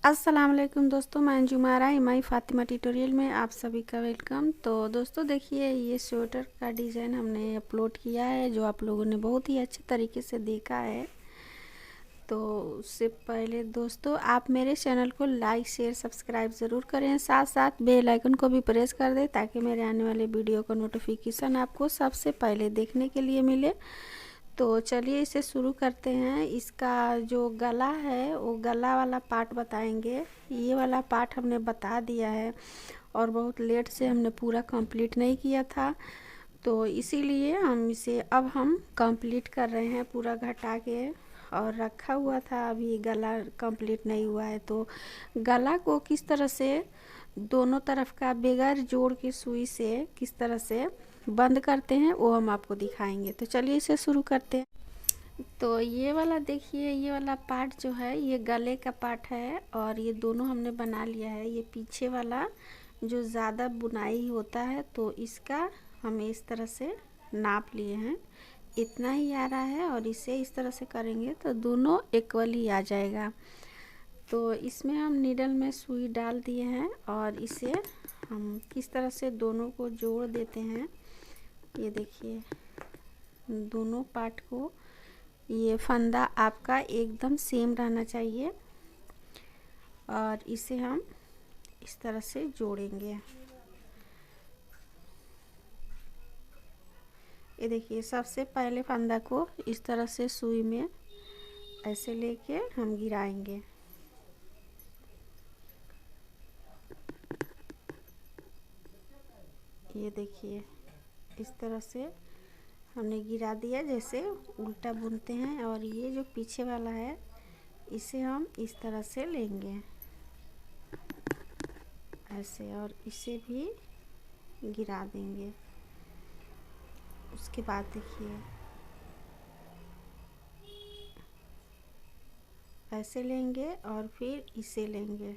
अस्सलाम वालेकुम दोस्तों, मैं अंजुम आरा इमाई फ़ातिमा ट्यूटोरियल में आप सभी का वेलकम। तो दोस्तों देखिए, ये स्वेटर का डिज़ाइन हमने अपलोड किया है जो आप लोगों ने बहुत ही अच्छे तरीके से देखा है। तो उससे पहले दोस्तों आप मेरे चैनल को लाइक शेयर सब्सक्राइब ज़रूर करें, साथ साथ बेल आइकन को भी प्रेस कर दें ताकि मेरे आने वाले वीडियो का नोटिफिकेशन आपको सबसे पहले देखने के लिए मिले। तो चलिए इसे शुरू करते हैं। इसका जो गला है वो गला वाला पार्ट बताएंगे। ये वाला पार्ट हमने बता दिया है और बहुत लेट से हमने पूरा कंप्लीट नहीं किया था, तो इसीलिए हम कंप्लीट कर रहे हैं पूरा घटा के। और रखा हुआ था, अभी गला कंप्लीट नहीं हुआ है। तो गला को किस तरह से दोनों तरफ का बगैर जोड़ के सुई से किस तरह से बंद करते हैं वो हम आपको दिखाएंगे। तो चलिए इसे शुरू करते हैं। तो ये वाला देखिए, ये वाला पार्ट जो है ये गले का पार्ट है और ये दोनों हमने बना लिया है। ये पीछे वाला जो ज़्यादा बुनाई होता है तो इसका हम इस तरह से नाप लिए हैं, इतना ही आ रहा है। और इसे इस तरह से करेंगे तो दोनों इक्वल ही आ जाएगा। तो इसमें हम नीडल में सुई डाल दिए हैं और इसे हम किस तरह से दोनों को जोड़ देते हैं। ये देखिए, दोनों पार्ट को ये फंदा आपका एकदम सेम रहना चाहिए और इसे हम इस तरह से जोड़ेंगे। ये देखिए, सबसे पहले फंदा को इस तरह से सुई में ऐसे लेके हम गिराएंगे। ये देखिए, इस तरह से हमने गिरा दिया जैसे उल्टा बुनते हैं। और ये जो पीछे वाला है इसे हम इस तरह से लेंगे ऐसे और इसे भी गिरा देंगे। उसके बाद देखिए, ऐसे लेंगे और फिर इसे लेंगे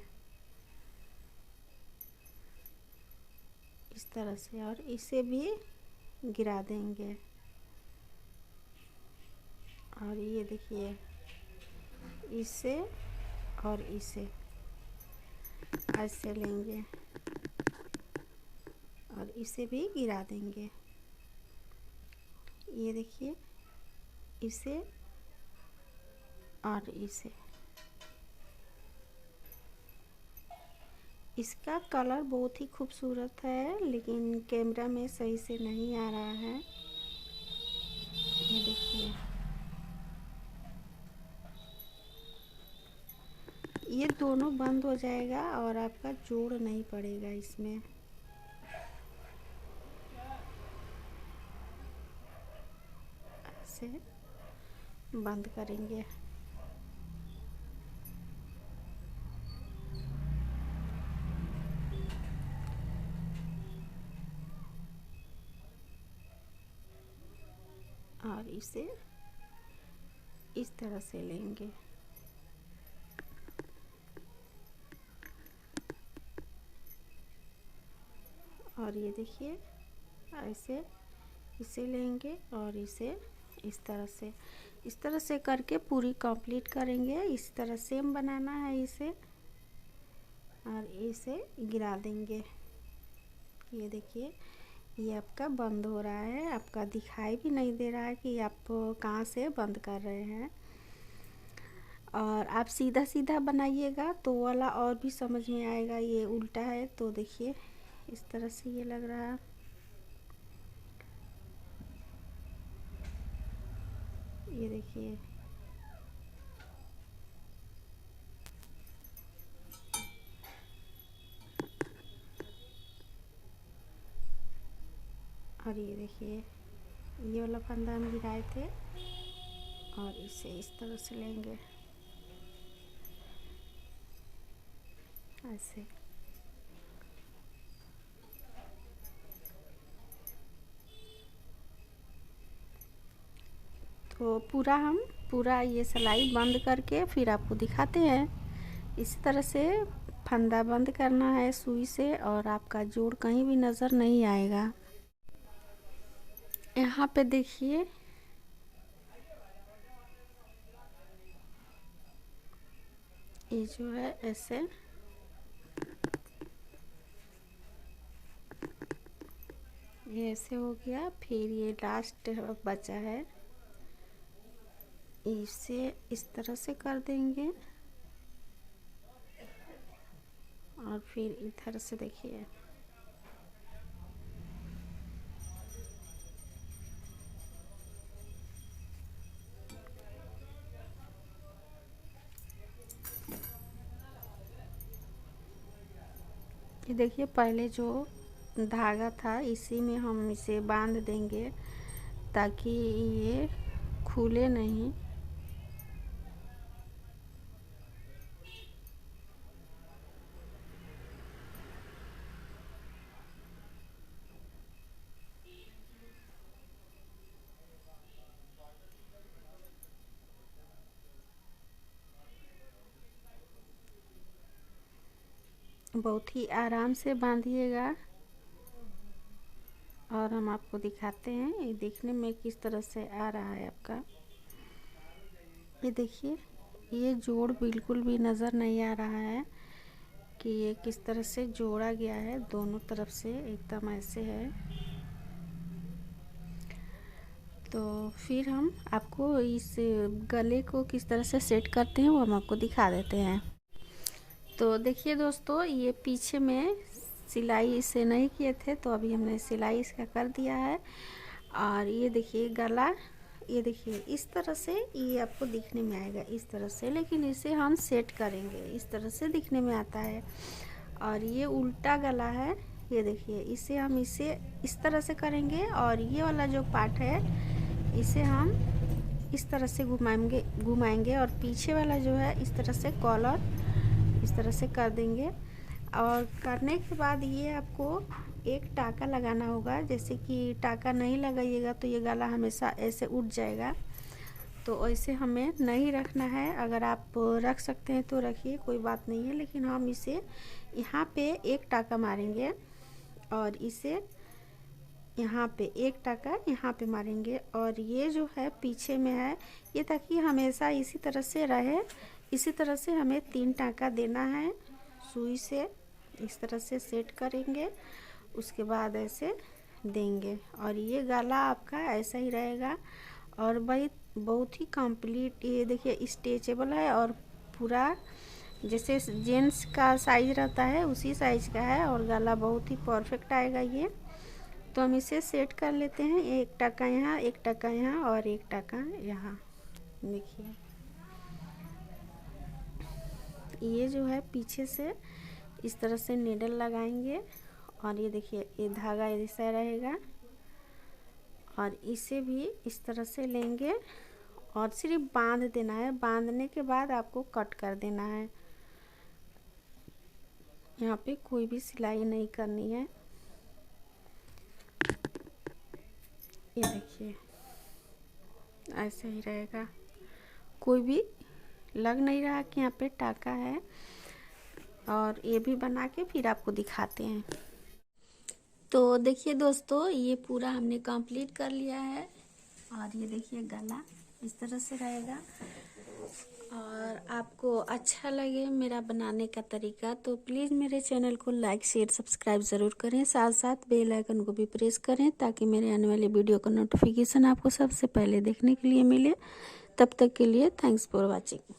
इस तरह से और इसे भी गिरा देंगे। और ये देखिए, इसे और इसे ऐसे लेंगे और इसे भी गिरा देंगे। ये देखिए, इसे और इसे। इसका कलर बहुत ही खूबसूरत है लेकिन कैमरा में सही से नहीं आ रहा है। ये देखिए, ये दोनों बंद हो जाएगा और आपका जोड़ नहीं पड़ेगा इसमें। ऐसे बंद करेंगे। और इसे इस तरह से लेंगे। और ये देखिए, ऐसे इसे लेंगे और इसे इस तरह से करके पूरी कंप्लीट करेंगे। इस तरह सेम बनाना है इसे और इसे गिरा देंगे। ये देखिए, ये आपका बंद हो रहा है, आपका दिखाई भी नहीं दे रहा है कि आप कहाँ से बंद कर रहे हैं। और आप सीधा सीधा बनाइएगा तो वाला और भी समझ में आएगा। ये उल्टा है तो देखिए, इस तरह से ये लग रहा है। ये देखिए, और ये देखिए, ये वाला फंदा हम गिराए थे और इसे इस तरह से लेंगे ऐसे। तो पूरा ये सिलाई बंद करके फिर आपको दिखाते हैं। इसी तरह से फंदा बंद करना है सुई से और आपका जोड़ कहीं भी नज़र नहीं आएगा। यहाँ पे देखिए, ये जो है ऐसे ये ऐसे हो गया। फिर ये लास्ट बचा है, इसे इस तरह से कर देंगे और फिर इधर से देखिए ये देखिए पहले जो धागा था इसी में हम इसे बांध देंगे ताकि ये खुले नहीं। बहुत ही आराम से बांधिएगा और हम आपको दिखाते हैं ये देखने में किस तरह से आ रहा है आपका। ये देखिए ये जोड़ बिल्कुल भी नज़र नहीं आ रहा है कि ये किस तरह से जोड़ा गया है, दोनों तरफ से एकदम ऐसे है। तो फिर हम आपको इस गले को किस तरह से सेट करते हैं वो हम आपको दिखा देते हैं। तो देखिए दोस्तों ये पीछे में सिलाई इसे नहीं किए थे तो अभी हमने सिलाई इसका कर दिया है। और ये देखिए गला, ये देखिए इस तरह से ये आपको दिखने में आएगा इस तरह से, लेकिन इसे हम सेट करेंगे इस तरह से दिखने में आता है। और ये उल्टा गला है, ये देखिए इसे हम इसे इस तरह से करेंगे और ये वाला जो पार्ट है इसे हम इस तरह से घुमाएंगे और पीछे वाला जो है इस तरह से कॉलर इस तरह से कर देंगे। और करने के बाद ये आपको एक टाका लगाना होगा, जैसे कि टाका नहीं लगाइएगा तो ये गला हमेशा ऐसे उठ जाएगा, तो ऐसे हमें नहीं रखना है। अगर आप रख सकते हैं तो रखिए, कोई बात नहीं है, लेकिन हम इसे यहाँ पे एक टाका मारेंगे और इसे यहाँ पे एक टाका यहाँ पे मारेंगे और ये जो है पीछे में है ये, ताकि हमेशा इसी तरह से रहे। इसी तरह से हमें 3 टाका देना है सुई से, इस तरह से सेट करेंगे, उसके बाद ऐसे देंगे और ये गला आपका ऐसा ही रहेगा। और भाई बहुत ही कंप्लीट, ये देखिए स्ट्रेचेबल है और पूरा जैसे जेंट्स का साइज रहता है उसी साइज का है और गला बहुत ही परफेक्ट आएगा ये। तो हम इसे सेट कर लेते हैं, एक टाका यहाँ, एक टाका यहाँ और एक टाका यहाँ। देखिए ये जो है पीछे से इस तरह से नीडल लगाएंगे और ये देखिए ये धागा ऐसा रहेगा और इसे भी इस तरह से लेंगे और सिर्फ बांध देना है। बांधने के बाद आपको कट कर देना है, यहाँ पे कोई भी सिलाई नहीं करनी है। ये देखिए ऐसे ही रहेगा, कोई भी लग नहीं रहा कि यहाँ पे टाका है। और ये भी बना के फिर आपको दिखाते हैं। तो देखिए दोस्तों ये पूरा हमने कंप्लीट कर लिया है और ये देखिए गला इस तरह से रहेगा। और आपको अच्छा लगे मेरा बनाने का तरीका तो प्लीज़ मेरे चैनल को लाइक शेयर सब्सक्राइब ज़रूर करें, साथ साथ बेल आइकन को भी प्रेस करें ताकि मेरे आने वाले वीडियो का नोटिफिकेशन आपको सबसे पहले देखने के लिए मिले। तब तक के लिए थैंक्स फॉर वॉचिंग।